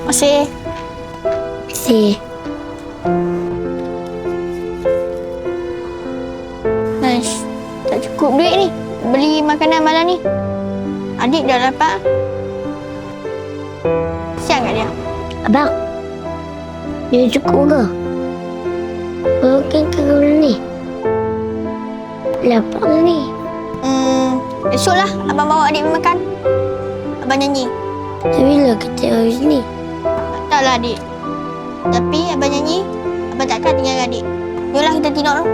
Makasih. Kasih. Nice. Tak cukup duit ni. Beli makanan malam ni. Adik dah dapat. Siang kat dia. Abang, dia cukup ke? Mungkin ke bulan ni? Lapar ke ni? Esoklah abang bawa adik makan. Abang nyanyi. Bila kita harus ni? Tak tahulah adik. Tapi abang nyanyi, abang takkan tinggal adik. Yolah kita tidur tu.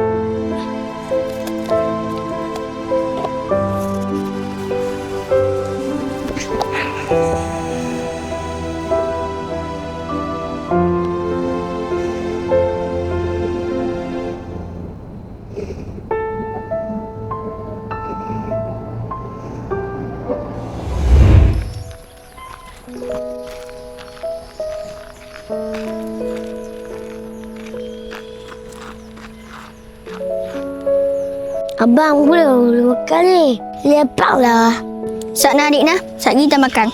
Abang belum makan ni. Lapar lah. Sat nak adik nak. Sat kita makan.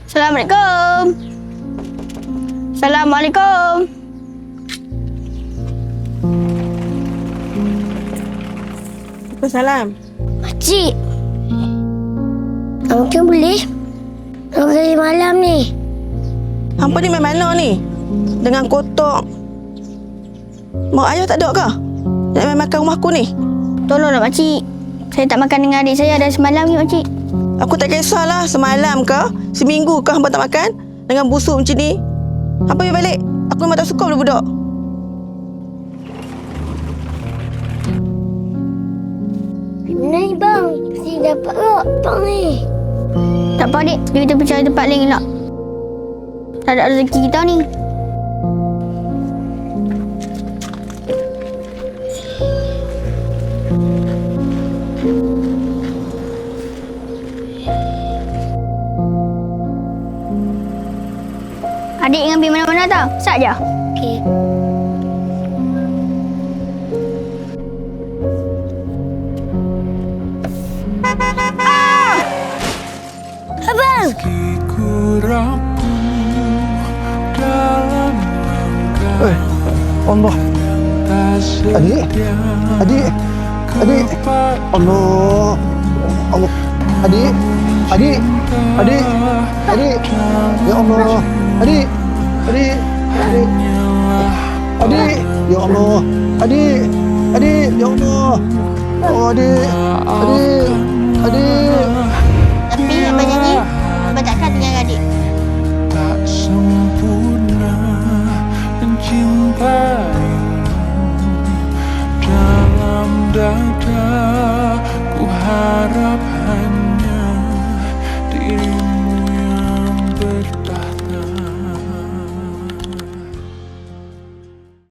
Assalamualaikum. Assalamualaikum. Salam. Makcik. Mungkin boleh? Nak kali malam ni. Hampa ni main mana ni? Dengan kotak. Mak ayah tak ada ke? Nak main makan rumah aku ni? Tolonglah makcik. Saya tak makan dengan adik saya dah semalam ni makcik. Aku tak kisahlah semalam ke, seminggu ke hampa tak makan dengan busuk macam ni. Hampa pergi balik. Aku memang tak suka budak-budak. Mana ni bang? Si dapat tak bang ni? Tak apa adik. Kita pergi cari tempat lain lah. Tak ada rezeki kita ni. Adik ngambil mana-mana tau. Sat je. Okey. Abang! Allah. Adik. Adik. Adik. Allah. Allah. Adik. Adik. Adik. Adik. Ya Allah. Adik. Adik. Adik. Adik. Ya Allah. Adik. Adik. Ya Allah. Oh, adik. Adik. Adik. Tapi abang nyanyi, abang takkan tinggal adik. Tak sempurna mencintaimu dalam dada, ku harap hanya